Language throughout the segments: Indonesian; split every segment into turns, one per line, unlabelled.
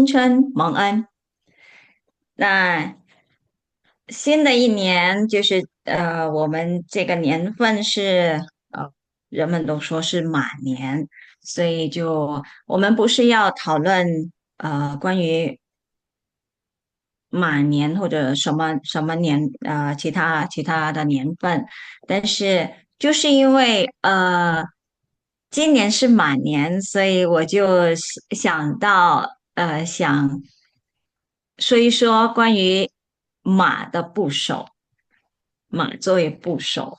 新春蒙恩。那新的一年就是我们这个年份是人们都说是马年，所以就我们不是要讨论关于马年或者什么什么年其他的年份，但是就是因为今年是马年，所以我就想到想说一说关于马的部首，马作为部首。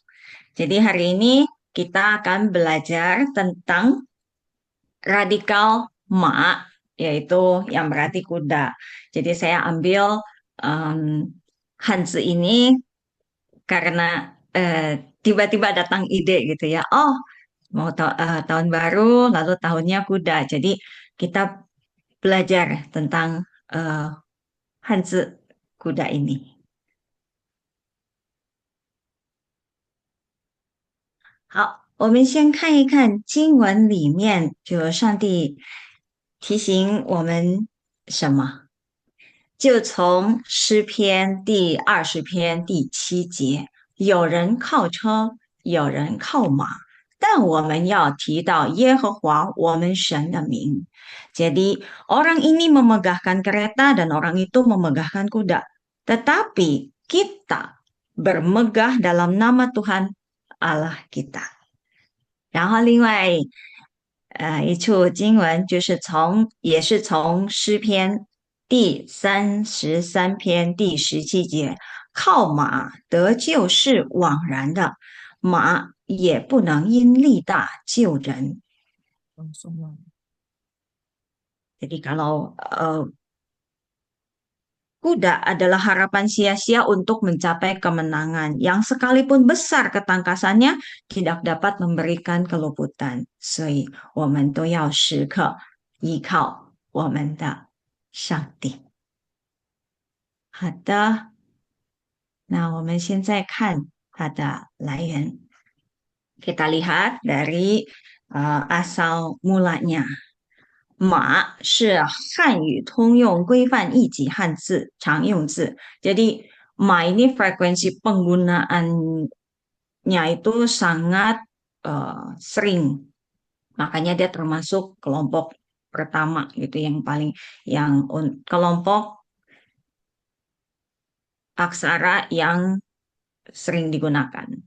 Jadi hari ini kita akan belajar tentang radikal ma, yaitu yang berarti kuda. Jadi saya ambil um, Hanzi ini karena tiba-tiba datang ide gitu ya. Oh, mau tahun baru, lalu tahunnya kuda. Jadi kita belajar tentang uh, Hanzi kuda ini. 好，我们先看一看经文里面，就上帝提醒我们什么？就从诗篇第20篇第7节，有人靠车，有人靠马，但我们要提到耶和华我们神的名。Jadi orang ini memegahkan kereta dan orang itu memegahkan kuda. Tetapi kita bermegah dalam nama Tuhan Allah kita. 然后另外一处经文也是从诗篇第33篇第17节，靠马得救是枉然的，马也不能因力大救人。Jadi kalau kuda adalah harapan sia-sia untuk mencapai kemenangan yang sekalipun besar ketangkasannya tidak dapat memberikan keluputan. 所以我们都要时刻依靠我们的上帝。好的，那我们现在看它的来源。Kita lihat dari asal mulanya. 马是汉语通用规范一级汉字常用字. Jadi ma ini frekuensi penggunaannya itu sangat sering. Makanya dia termasuk kelompok pertama gitu yang kelompok aksara yang sering digunakan.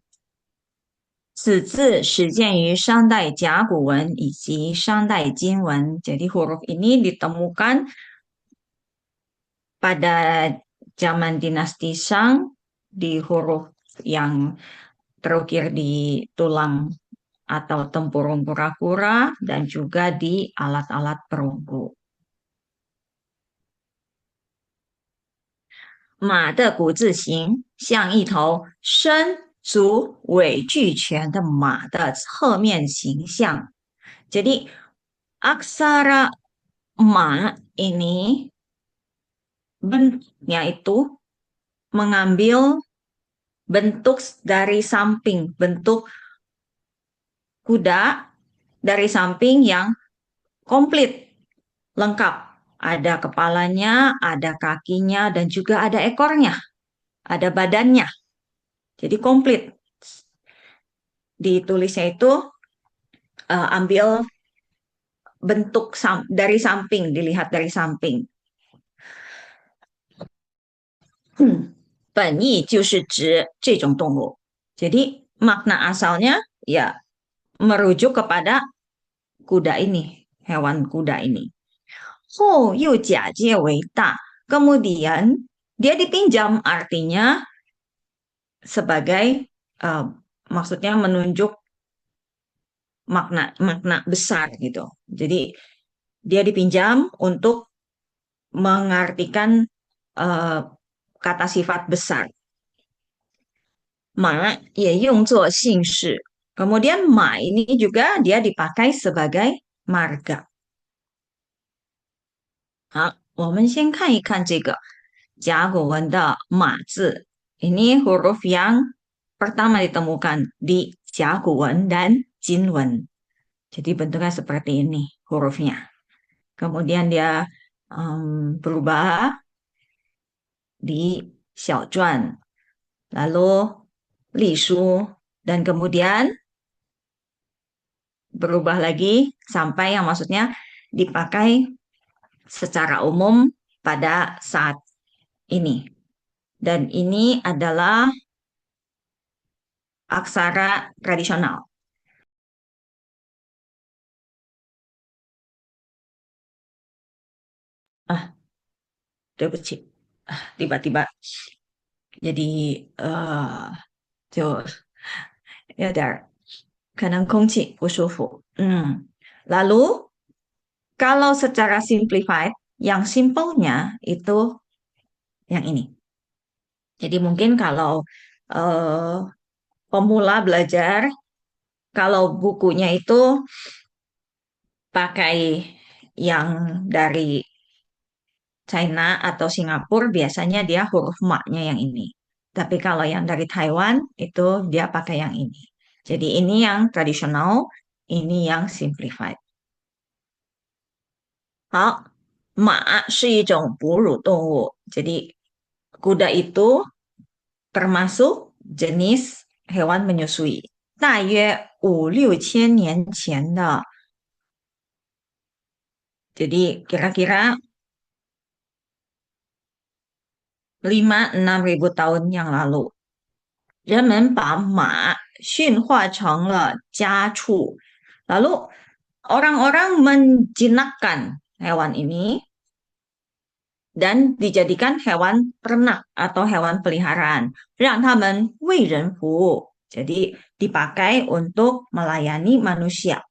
此字始见于商代甲骨文以及商代金文. Jadi huruf ini ditemukan pada zaman dinasti Shang di huruf yang terukir di tulang atau tempurung kura-kura dan juga di alat-alat perunggu. 马的古字形像一头身足尾俱全的马的侧面形象. Jadi aksara ma ini bentuknya itu mengambil bentuk dari samping, bentuk kuda dari samping yang komplit, lengkap. Ada kepalanya, ada kakinya, dan juga ada ekornya, ada badannya. Jadi komplit. Ditulisnya itu ambil bentuk dari samping, dilihat dari samping. 本意就是指这种动物. Jadi makna asalnya ya merujuk kepada kuda ini, hewan kuda ini. 后又假借为大, kemudian dia dipinjam artinya sebagai maksudnya menunjuk makna besar gitu. Jadi dia dipinjam untuk mengartikan kata sifat besar. Ma ye yung zuo xing shi. Kemudian ma ini juga dia dipakai sebagai marga. 好，我们先看一看这个甲骨文的马字. Ini huruf yang pertama ditemukan di甲骨文dan Jinwen. Jadi bentuknya seperti ini hurufnya. Kemudian dia berubah di xiaozhuan, lalu lisu, dan kemudian berubah lagi sampai yang maksudnya dipakai secara umum pada saat ini. Dan ini adalah aksara tradisional. Ah, 对不起. Tiba-tiba jadi eh 就有点儿可能空气不舒服. Kalau secara simplified, yang simpelnya itu yang ini. Jadi mungkin kalau eh, pemula belajar, kalau bukunya itu pakai yang dari China atau Singapura, biasanya dia huruf maknya yang ini. Tapi kalau yang dari Taiwan, itu dia pakai yang ini. Jadi ini yang tradisional, ini yang simplified. 好，马是一种哺乳动物，jadi kuda itu termasuk jenis hewan menyusui. 大约5、6千年前的，jadi kira-kira 5-6 ribu tahun yang lalu, 人们把马驯化成了家畜，lalu orang-orang menjinakkan hewan ini dan dijadikan hewan ternak atau hewan peliharaan. 让他们为人服务. Jadi dipakai untuk melayani manusia.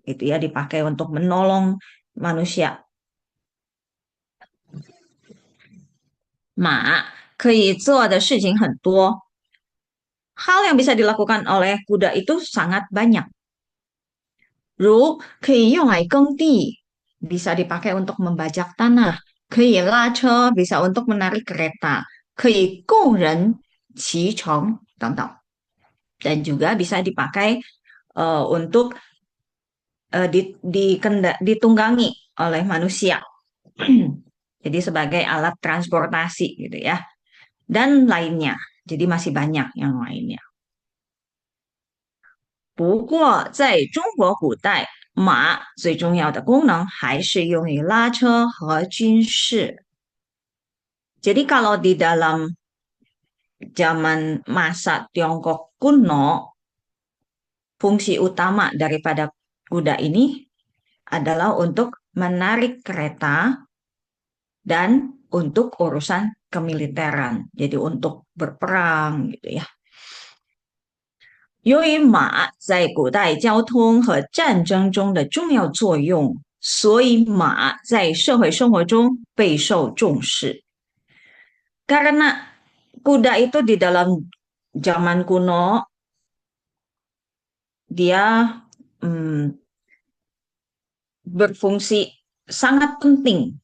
Itu ya, dipakai untuk menolong manusia. 马可以做的事情很多，hal yang bisa dilakukan oleh kuda itu sangat banyak. 如可以用来耕地，bisa dipakai untuk membajak tanah. 可以拉车, bisa untuk menarik kereta. 可以供人骑乘等等. Dan juga bisa dipakai untuk ditunggangi oleh manusia. Jadi sebagai alat transportasi gitu ya. Dan lainnya. Jadi masih banyak yang lainnya. 不过在中国古代，马最重要的功能还是用于拉车和军事。Jadi kalau di dalam zaman masa Tiongkok kuno, fungsi utama daripada kuda ini adalah untuk menarik kereta dan untuk urusan kemiliteran. Jadi untuk berperang gitu ya. 由于马在古代交通和战争中的重要作用，所以马在社会生活中备受重视。Karena kuda itu di dalam zaman kuno dia mm, berfungsi sangat penting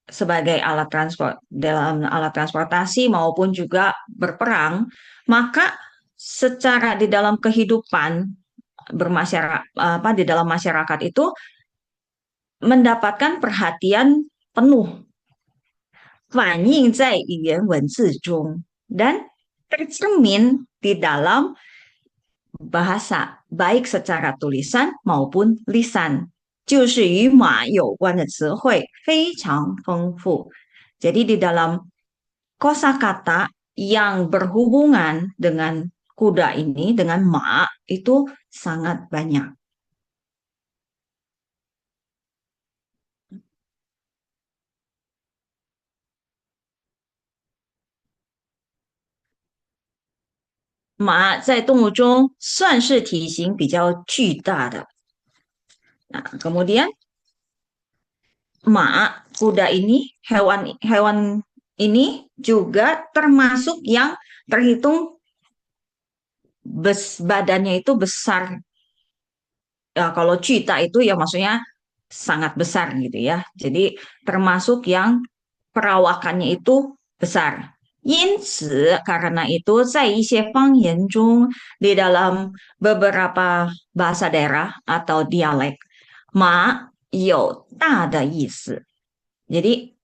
sebagai alat transport dalam alat transportasi maupun juga berperang, maka secara di dalam kehidupan bermasyarakat apa di dalam masyarakat itu mendapatkan perhatian penuh, 反映在语言文字中 dan tercermin di dalam bahasa baik secara tulisan maupun lisan. 就是与马有关的词汇非常丰富. Jadi di dalam kosakata yang berhubungan dengan kuda ini, dengan ma, itu sangat banyak. Ma 在动物中算是体型比较巨大的. Nah, kemudian kuda ini, hewan ini juga termasuk yang terhitung badannya itu besar. Ya, kalau cita itu ya maksudnya sangat besar gitu ya. Jadi termasuk yang perawakannya itu besar. 因此, karena itu, 在一些方言中, di dalam beberapa bahasa daerah atau dialek, 马有大的意思. Jadi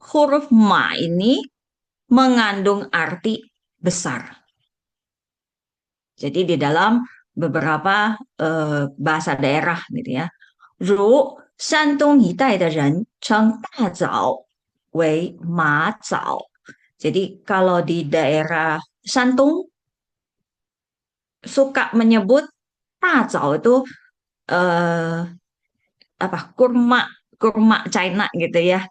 huruf ma ini mengandung arti besar. Jadi di dalam beberapa bahasa daerah gitu ya. 如山东一带的人称大枣为马枣。Jadi kalau di daerah Shantung suka menyebut tazao itu eh, apa kurma kurma China gitu ya,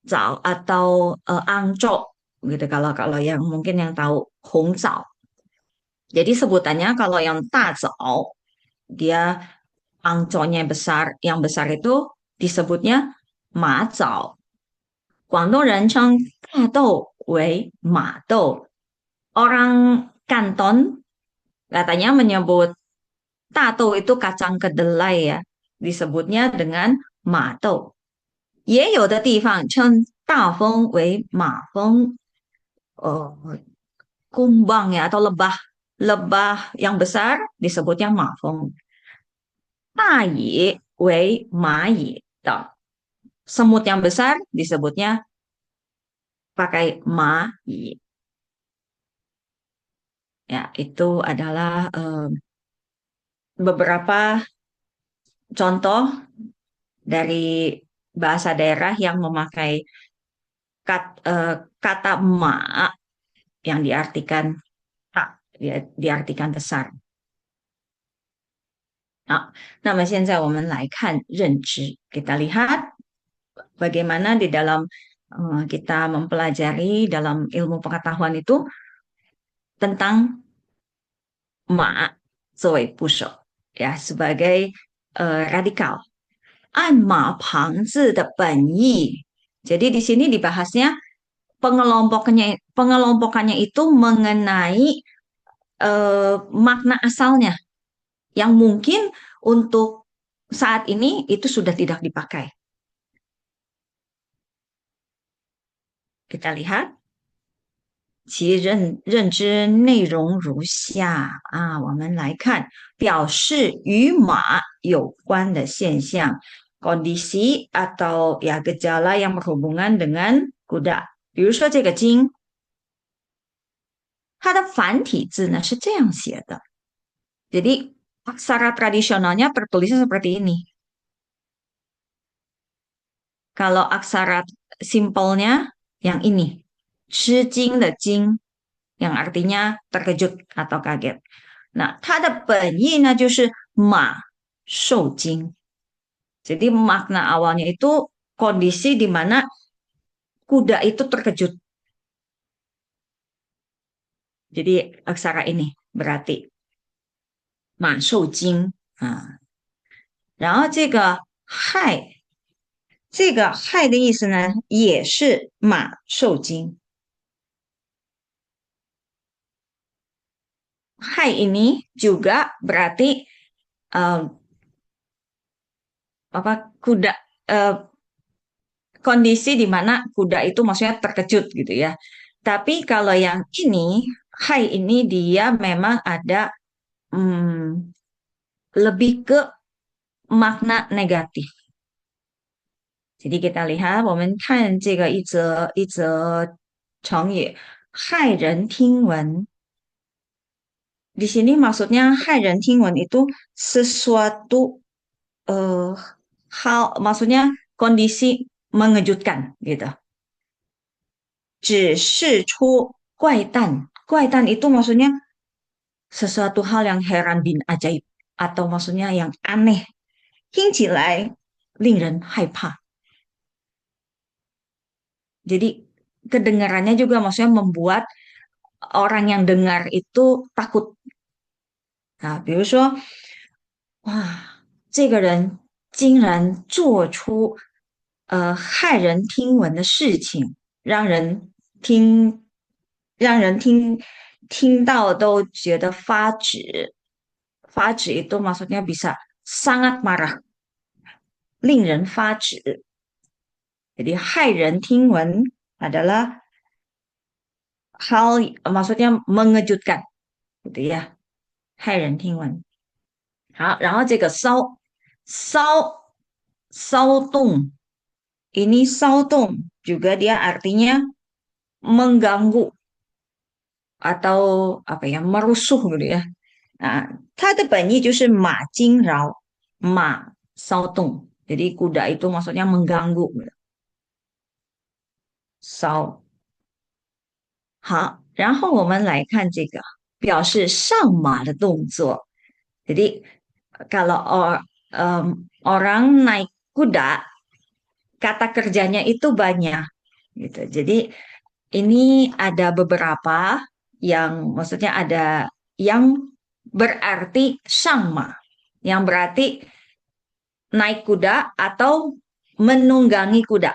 zao atau angco gitu kalau kalau yang mungkin yang tahu hongzao. Jadi sebutannya kalau yang tazao dia angconya besar, yang besar itu disebutnya ma zao. 广东人称大豆为马豆。Orang Kanton katanya menyebut tato itu kacang kedelai ya, disebutnya dengan mato. 也有的地方称大风为马蜂，kumbang ya atau lebah lebah yang besar disebutnya mafong. 大野为蚂蚁的 semut yang besar disebutnya pakai ma-yi. Ya, itu adalah beberapa contoh dari bahasa daerah yang memakai kata ma yang diartikan tak, diartikan besar. Nah, 那么现在我们来看认知，kita lihat bagaimana di dalam kita mempelajari dalam ilmu pengetahuan itu tentang ma 作为部首 ya sebagai radikal. 按马旁字的本意. Jadi di sini dibahasnya pengelompokannya itu mengenai makna asalnya yang mungkin untuk saat ini itu sudah tidak dipakai. Kita lihat 其认知内容如下啊，我们来看表示与马有关的现象 kondisi atau ya gejala yang berhubungan dengan kuda。比如说这个金，它的繁体字呢是这样写的，jadi aksara tradisionalnya tertulisnya seperti ini. Kalau aksara simpelnya yang ini, 吃惊的惊 yang artinya terkejut atau kaget. Nah, 它的本意呢就是马受惊. Jadi makna awalnya itu kondisi di mana kuda itu terkejut. Jadi aksara ini berarti 马受惊啊。然后这个害的意思呢，也是马受惊。害 ini juga berarti apa kuda kondisi di mana kuda itu maksudnya terkejut gitu ya. Tapi kalau yang ini, hai ini dia memang ada lebih ke makna negatif. Jadi kita lihat, 我们看这个一则成语，骇人听闻。Di sini maksudnya 骇人听闻 itu sesuatu hal, maksudnya kondisi mengejutkan gitu. 只是出怪诞，怪诞 itu maksudnya sesuatu hal yang heran bin ajaib atau maksudnya yang aneh. 听起来令人害怕。Jadi kedengarannya juga maksudnya membuat orang yang dengar itu takut. Nah, 比如说，哇，这个人竟然做出骇人听闻的事情，让人听到都觉得发指。发指 itu maksudnya bisa sangat marah, 令人发指. Jadi 骇人听闻 adalah hal maksudnya mengejutkan gitu ya. 骇人听闻。好，然后这个骚动 Ini saudong juga dia artinya mengganggu atau apa ya merusuh gitu ya. Nah, 它的本意就是马惊扰，马骚动，jadi kuda itu maksudnya mengganggu. 骚好，然后我们来看这个表示上马的动作。Jadi kalau orang naik kuda, kata kerjanya itu banyak gitu. Jadi ini ada beberapa yang maksudnya ada yang berarti sama, yang berarti naik kuda atau menunggangi kuda.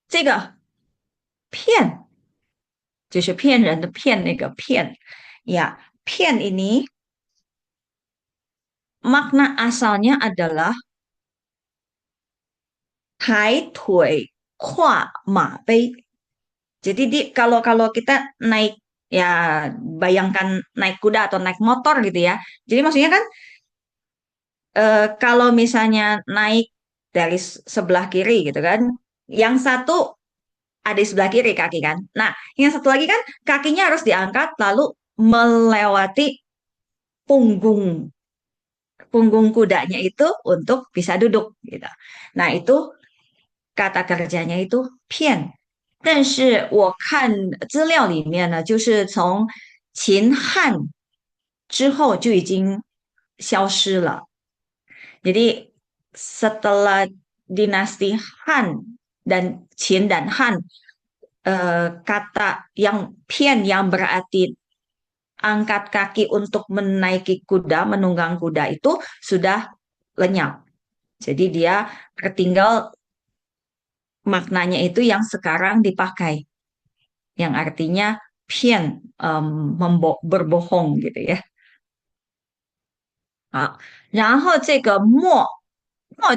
这个骗就是骗人的骗那个骗呀，骗 ini makna asalnya adalah 抬腿跨马背. Jadi kalau kalau kita naik ya bayangkan naik kuda atau naik motor gitu ya. Jadi maksudnya kan kalau misalnya naik dari sebelah kiri gitu kan, yang satu ada di sebelah kiri kaki kan. Nah, yang satu lagi kan kakinya harus diangkat lalu melewati punggung punggung kudanya itu untuk bisa duduk gitu. Nah, itu kata kerjanya itu 骗。但是我看资料里面呢，就是从秦汉之后就已经消失了。Jadi setelah dinasti Han dan Qin dan Han, kata yang pian yang berarti angkat kaki untuk menaiki kuda, menunggang kuda itu sudah lenyap. Jadi dia tertinggal maknanya itu yang sekarang dipakai, yang artinya pian, berbohong gitu ya. 好，然后这个墨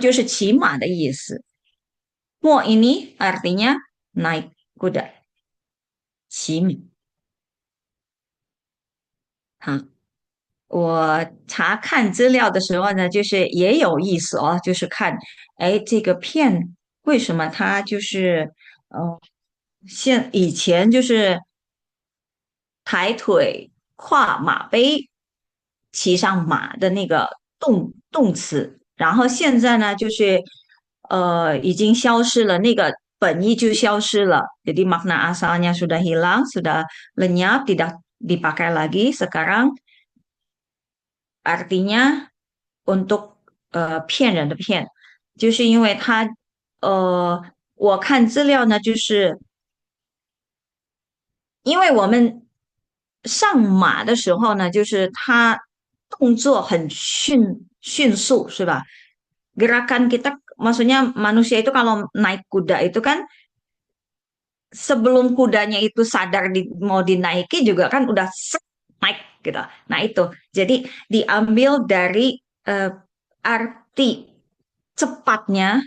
就是骑马的意思。墨 ini artinya naik kuda, 骑马。好，我查看资料的时候呢，就是也有意思哦，就是看，哎，这个片为什么它就是，以前就是抬腿跨马背，骑上马的那个动词，然后现在呢，就是已经消失了，那个本意就消失了。Jadi makna asalnya sudah hilang, sudah lenyap, tidak dipakai lagi. Sekarang artinya untuk 骗人的骗，就是因为他我看资料呢，就是因为我们上马的时候呢，就是他动作很迅速，是吧？Gerakan kita, maksudnya manusia itu kalau naik kuda itu kan sebelum kudanya itu sadar mau dinaiki juga kan udah naik gitu. Nah itu, jadi diambil dari eh, arti cepatnya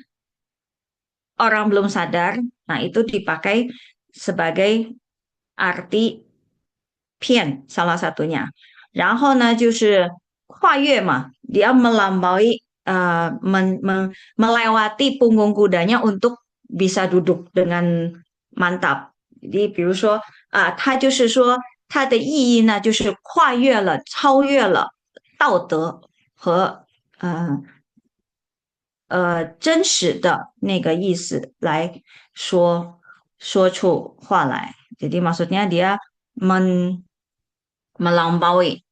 orang belum sadar. Nah itu dipakai sebagai arti pian salah satunya. 然后呢，就是跨越嘛，dia melampaui melewati punggung kudanya untuk bisa duduk dengan mantap. Jadi 比如说它的意义呢，就是跨越了道德和真实的那个意思来说出话来。Jadi maksudnya dia melampaui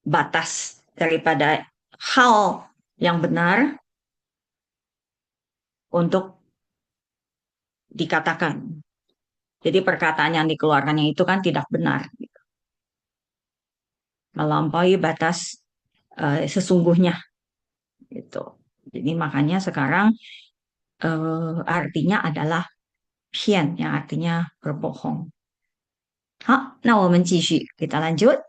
batas daripada hal yang benar untuk dikatakan. Jadi perkataan yang dikeluarkannya itu kan tidak benar, melampaui batas sesungguhnya itu. Jadi makanya sekarang artinya adalah pian yang artinya berbohong. 好，那我们继续，给它lanjut。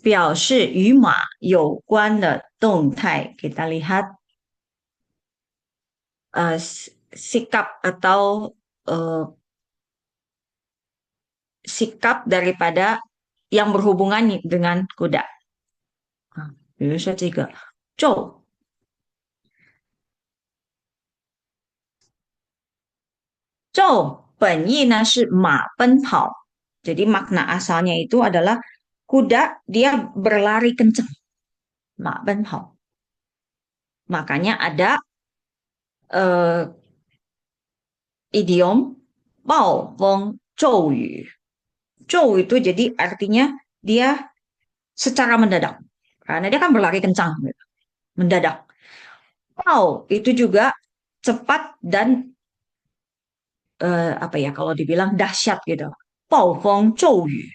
表示与马有关的动态，给它 lihat sikap atau sikap daripada yang berhubungan dengan kuda. 比如说这个皱本意呢是马奔跑. Jadi makna asalnya itu adalah kuda dia berlari kencang, 马奔跑. Makanya ada eh, idiom 暴风骤雨. 骤 itu jadi artinya dia secara mendadak. Karena dia kan berlari kencang, gitu. Mendadak. Wow, itu juga cepat dan apa ya kalau dibilang dahsyat gitu. 暴风骤雨,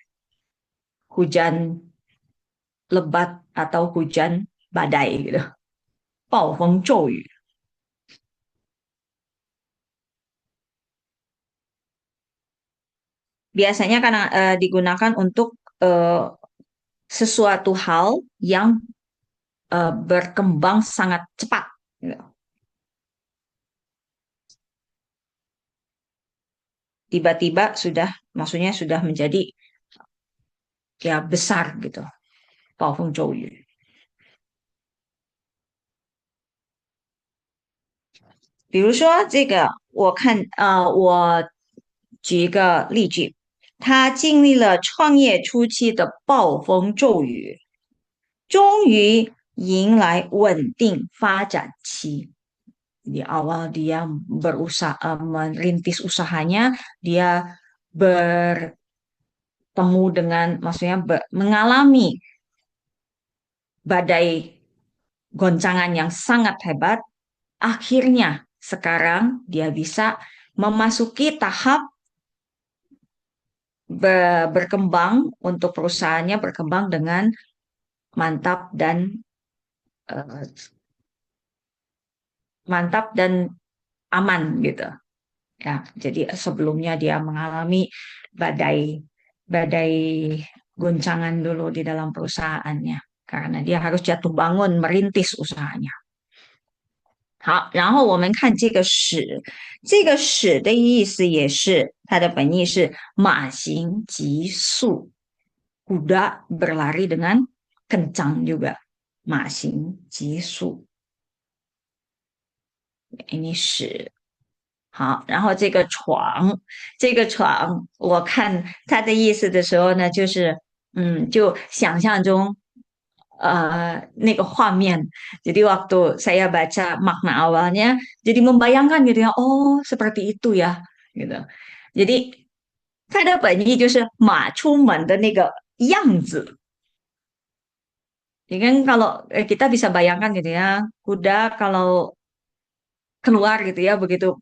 hujan lebat atau hujan badai gitu. 暴风骤雨. Biasanya karena digunakan untuk sesuatu hal yang berkembang sangat cepat, gitu. Tiba-tiba sudah, maksudnya sudah menjadi ya besar gitu. 暴风骤雨. 比如说这个，我举一个例句，他经历了创业初期的暴风骤雨，终于迎来稳定发展期. Di awal dia berusaha merintis usahanya, dia bertemu dengan, maksudnya mengalami badai goncangan yang sangat hebat. Akhirnya sekarang dia bisa memasuki tahap berkembang untuk perusahaannya berkembang dengan mantap dan eh, mantap dan aman gitu. Ya, jadi sebelumnya dia mengalami badai badai goncangan dulu di dalam perusahaannya karena dia harus jatuh bangun merintis usahanya. 好，然后我们看这个使，这个使的意思也是它的本意是马行急速，kuda berlari dengan kencang juga，马行急速，ini 使。好，然后这个床，我看它的意思的时候呢，就是就想象中那个画面. Jadi waktu saya baca makna awalnya, jadi membayangkan gitu ya, oh seperti itu ya, gitu. Jadi 它的本意就是马出门的那个样子. Jadi kan kalau kita bisa bayangkan gitu ya, kuda kalau keluar gitu ya, begitu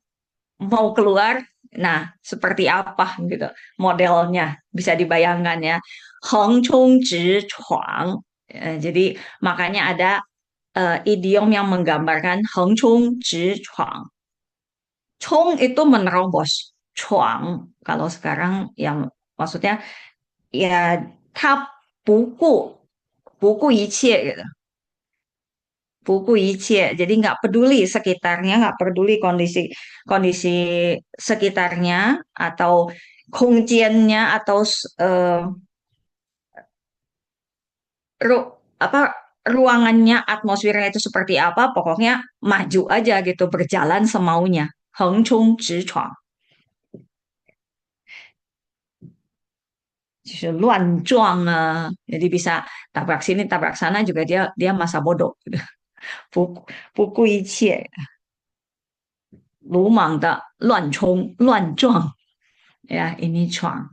mau keluar, nah seperti apa gitu modelnya bisa dibayangkan ya. 横冲直闯. Jadi makanya ada idiom yang menggambarkan 横冲直闯. 冲 itu menerobos, 闯 kalau sekarang yang maksudnya ya 他不顾一切 gitu. 不顾一切, jadi nggak peduli sekitarnya, nggak peduli kondisi kondisi sekitarnya atau kongjiannya atau eh, ru- apa ruangannya, atmosfernya itu seperti apa, pokoknya maju aja gitu, berjalan semaunya. 横冲直闯, 就是乱撞啊, jadi bisa tabrak sini tabrak sana juga dia dia masa bodoh gitu. 不顾一切鲁莽的乱冲乱撞呀，ini 闯。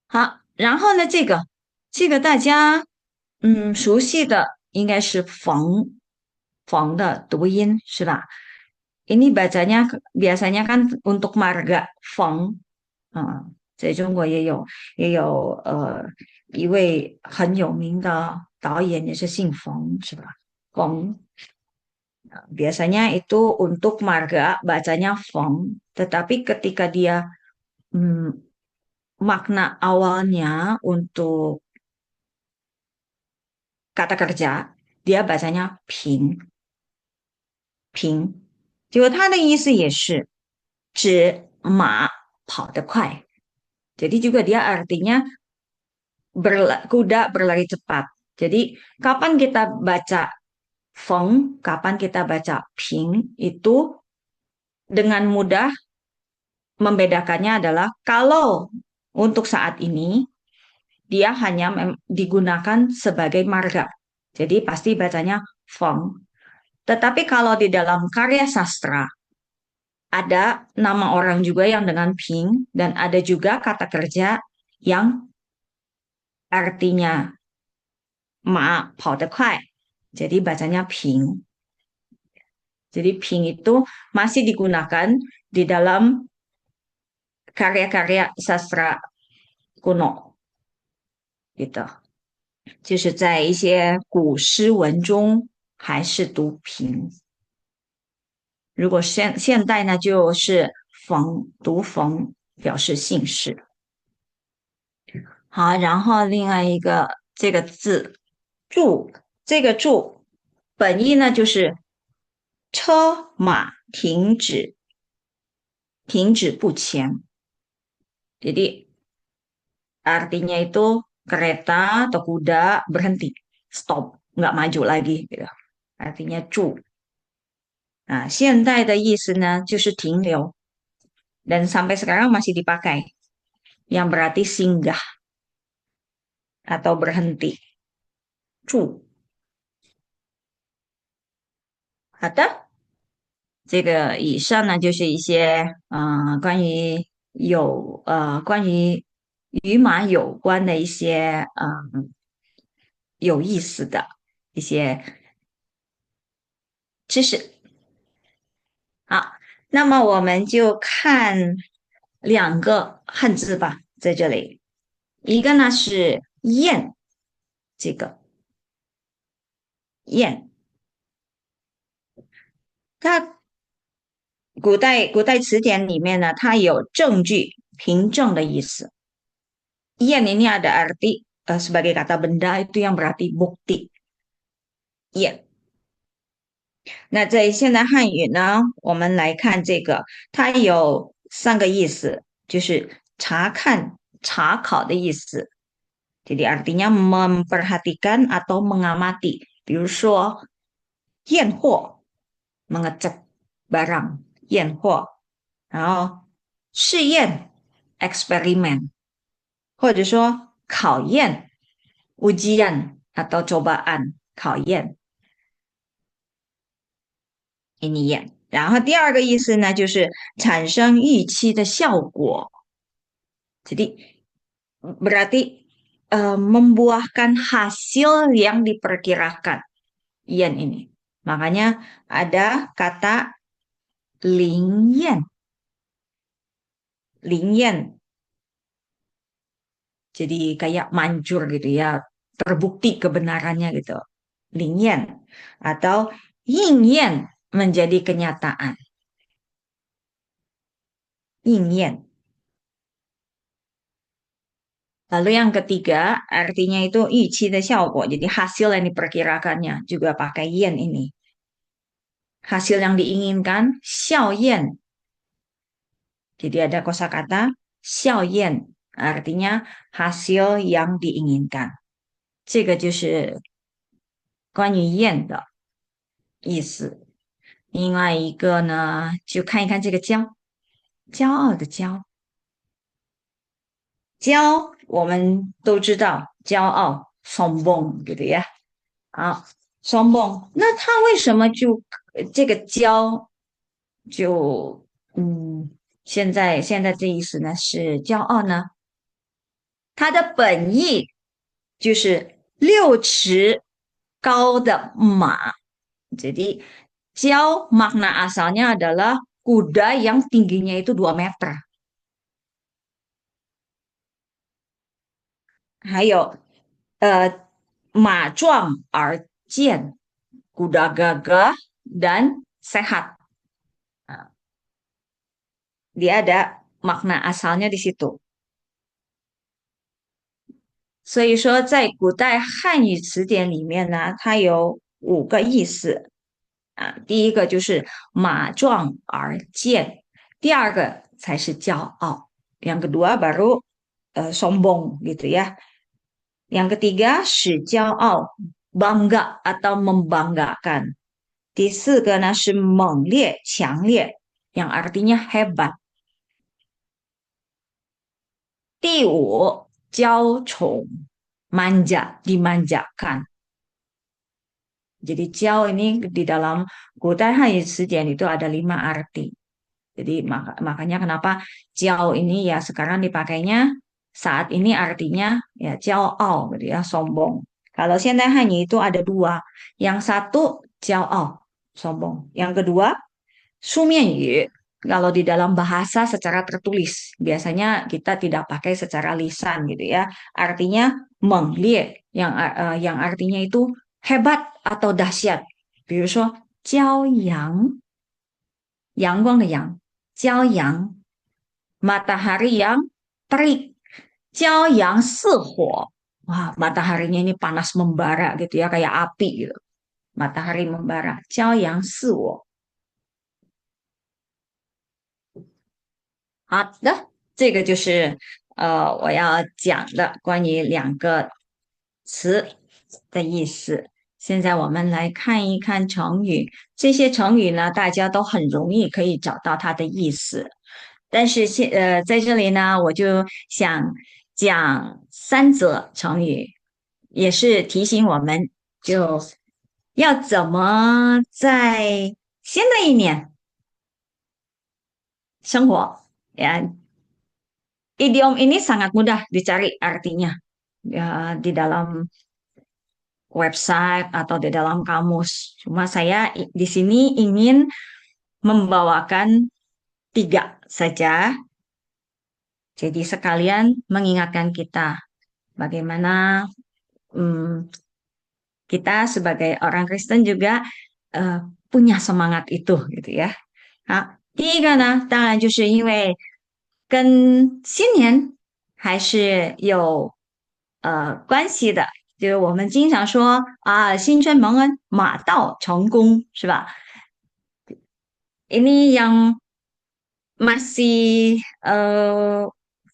好，然后呢，这个大家熟悉的应该是逢的读音是吧？Ini bacanya biasanya kan untuk marga 逢在中国也有一位很有名的导演也是姓冯是吧？冯 biasanya itu untuk marga bacanya Feng, tetapi ketika dia hmm, makna awalnya untuk kata kerja, dia bacanya Ping, Ping. 结果它的意思也是指马跑得快，jadi juga dia artinya kuda berlari cepat. Jadi kapan kita baca Feng, kapan kita baca Ping itu dengan mudah membedakannya adalah kalau untuk saat ini dia hanya digunakan sebagai marga. Jadi pasti bacanya Feng. Tetapi kalau di dalam karya sastra ada nama orang juga yang dengan Ping dan ada juga kata kerja yang artinya ma跑得快. Jadi bacanya Ping. Jadi Ping itu masih digunakan di dalam karya-karya sastra kuno gitu. 就是在一些古诗文中还是读平。如果现代呢，就是冯读冯表示姓氏。好，然后另外一个这个字住，这个住本意呢就是车马停止，停止不前。Jadi artinya itu kereta atau kuda berhenti, stop, nggak maju lagi gitu. Artinya cu. Nah, 现代的意思呢就是停留 dan sampai sekarang masih dipakai yang berarti singgah atau berhenti. Cu. 好的，这个以上呢就是一些关于与马有关的一些有意思的一些知识。好，那么我们就看两个汉字吧，在这里，一个呢是雁，这个雁，它古代词典里面呢，它有证据、凭证的意思。雁ini ada arti sebagai kata benda itu yang berarti bukti. 雁。那在现代汉语呢，我们来看这个，它有三个意思，就是查看、查考的意思。Jadi artinya memperhatikan atau mengamati. 比如说验货 mengecek barang, 验货。然后试验 eksperimen，或者说考验 ujian atau cobaan 考验。ini 验。然后第二个意思呢，就是产生预期的效果。Jadi berarti membuahkan hasil yang diperkirakan. Yen ini. Makanya ada kata lingyen. Lingyen. Jadi kayak manjur gitu ya. Terbukti kebenarannya gitu. Lingyen. Atau yingyen menjadi kenyataan. Yingyen. Lalu yang ketiga, artinya itu ichi de xiaoguo, jadi hasil yang diperkirakannya juga pakai yen ini. Hasil yang diinginkan, xiao yen. Jadi ada kosakata xiao yen, artinya hasil yang diinginkan. 这个就是关于雁的意思。另外一个呢，就看一看这个骄，骄傲的骄。骄，我们都知道，骄傲，sombong，对不对呀？啊，sombong，那他为什么就这个骄就现在这意思呢是骄傲呢？它的本意就是6尺高的马。Jadi jiao makna asalnya adalah kuda yang tingginya itu 2 meter. 还有马壮而健, kuda gagah dan sehat. Dia ada makna asalnya di situ. 所以说，在古代汉语词典里面呢，它有5个意思啊。第一个就是马壮而健，第二个才是骄傲，yang kedua baru sombong gitu ya. Yang ketiga 使骄傲 bangga atau membanggakan. 第四个呢是猛烈、强烈。yang artinya hebat. 第五，娇宠 manja dimanjakan. Jadi jiao ini di dalam Gutai Hai Sijien itu ada 5 arti. Jadi makanya kenapa jiao ini ya sekarang dipakainya saat ini artinya ya jiao ao gitu ya sombong. Kalau Xiandai Hanyi itu ada dua. Yang satu jiao ao sombong. Yang kedua Sumian yu. Kalau di dalam bahasa secara tertulis, biasanya kita tidak pakai secara lisan gitu ya. Artinya menglie yang artinya itu hebat atau dahsyat. 比如说骄阳, yang yang, 骄阳, matahari yang terik, 骄阳似火. Wah, mataharinya ini panas membara gitu ya, kayak api gitu. Matahari membara, 骄阳似火. 好的，这个就是我要讲的关于2个词的意思。现在我们来看一看成语，这些成语呢，大家都很容易可以找到它的意思。但是在这里呢，我就想讲3则成语，也是提醒我们就要怎么在新的一年生活。ya Idiom ini sangat mudah dicari artinya ya, di dalam website atau di dalam kamus. Cuma saya di sini ingin membawakan 3 saja. Jadi sekalian mengingatkan kita bagaimana hmm, kita sebagai orang Kristen juga eh, punya semangat itu gitu ya. 好，第一个呢，当然就是因为跟新年还是有关系的，就是我们经常说啊，新春蒙恩马到成功，是吧？Ini yang masih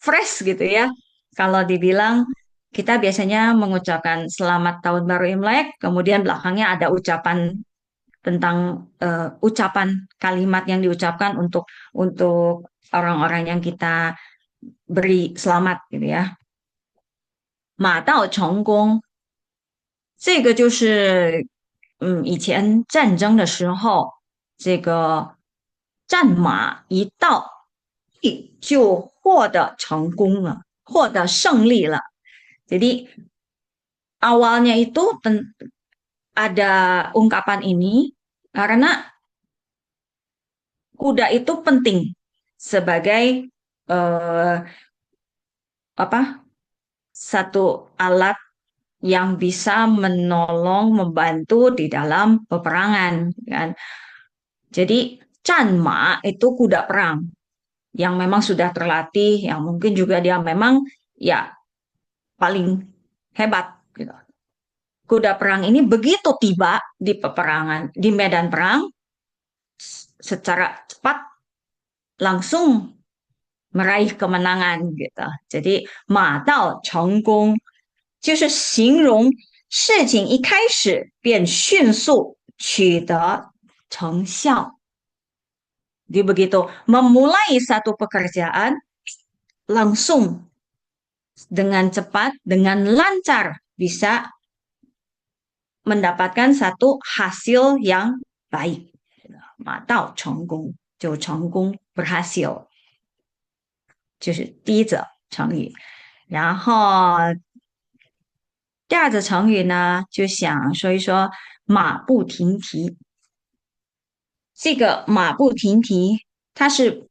fresh gitu ya. Kalau dibilang kita biasanya mengucapkan Selamat Tahun Baru Imlek, kemudian belakangnya ada ucapan tentang ucapan kalimat yang diucapkan untuk orang-orang yang kita beri selamat gitu ya. 马到成功，这个就是以前战争的时候，这个战马一到，就获得成功了，获得胜利了。Jadi awalnya itu ada ungkapan ini karena kuda itu penting sebagai eh, apa satu alat yang bisa menolong membantu di dalam peperangan kan. Jadi canma itu kuda perang yang memang sudah terlatih, yang mungkin juga dia memang ya paling hebat gitu. Kuda perang ini begitu tiba di peperangan, di medan perang secara cepat langsung meraih kemenangan gitu. Jadi 马到成功，就是形容事情一开始便迅速取得成效。Jadi begitu memulai satu pekerjaan langsung dengan cepat, dengan lancar bisa mendapatkan satu hasil yang baik. 马到成功就成功 berhasil. 这是第一则成语。然后第二则成语呢，就想说一说马不停蹄。这个马不停蹄，它是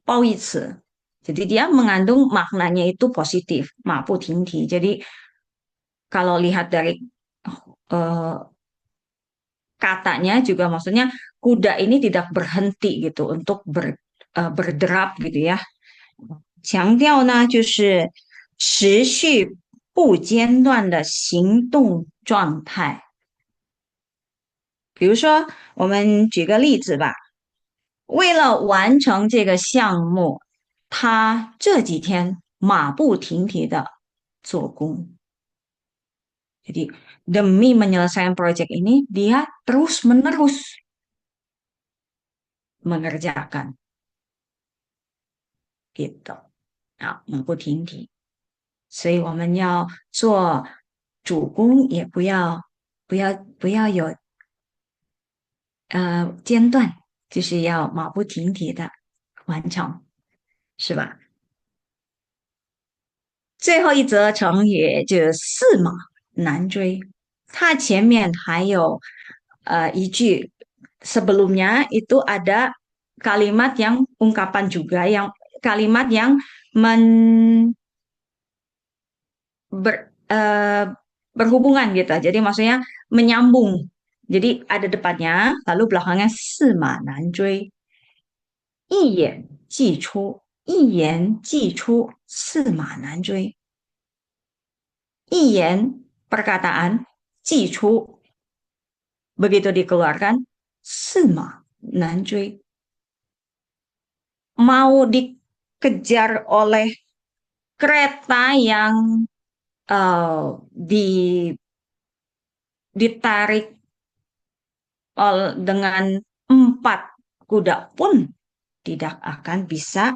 褒义词，jadi dia mengandung maknanya itu positif, 马不停蹄. Jadi kalau lihat dari eh, katanya juga maksudnya kuda ini tidak berhenti gitu untuk berderap gitu ya. 强调呢就是持续不间断的行动状态。比如说，我们举个例子吧，为了完成这个项目，他这几天马不停蹄的做工。Jadi demi menyelesaikan proyek ini, dia terus-menerus mengerjakan gitu啊，马不停蹄。所以我们要做主攻，也不要有间断，就是要马不停蹄的完成，是吧？最后一则成语就是驷马难追，它前面还有一句 sebelumnya itu ada kalimat yang ungkapan juga yang kalimat yang men, ber, eh, berhubungan gitu. Jadi maksudnya menyambung. Jadi ada depannya, lalu belakangnya 驷马难追，一言既出，驷马难追。一言 perkataan, 既出 begitu dikeluarkan, 驷马难追 mau dikejar oleh kereta yang di ditarik dengan 4 kuda pun tidak akan bisa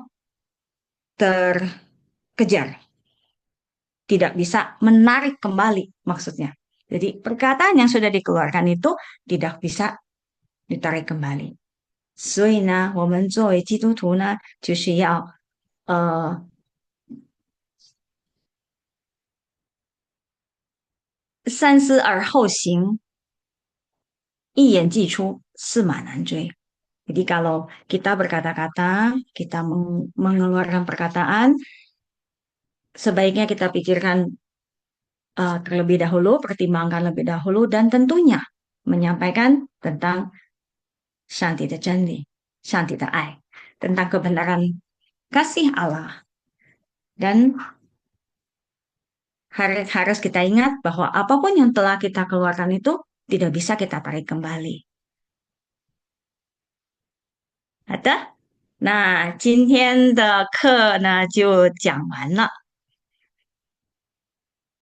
terkejar, tidak bisa menarik kembali maksudnya. Jadi perkataan yang sudah dikeluarkan itu tidak bisa ditarik kembali. 所以呢，我们作为基督徒呢，就是要三思而后行，一言既出，驷马难追。Jadi kalau kita berkata-kata, kita mengeluarkan perkataan, sebaiknya kita pikirkan terlebih dahulu, pertimbangkan lebih dahulu, dan tentunya menyampaikan tentang shanti de Zhenli, shanti de ai, tentang kebenaran kasih Allah. Dan harus kita ingat bahwa apapun yang telah kita keluarkan itu tidak bisa kita tarik kembali. 好的，那今天的课呢就讲完了。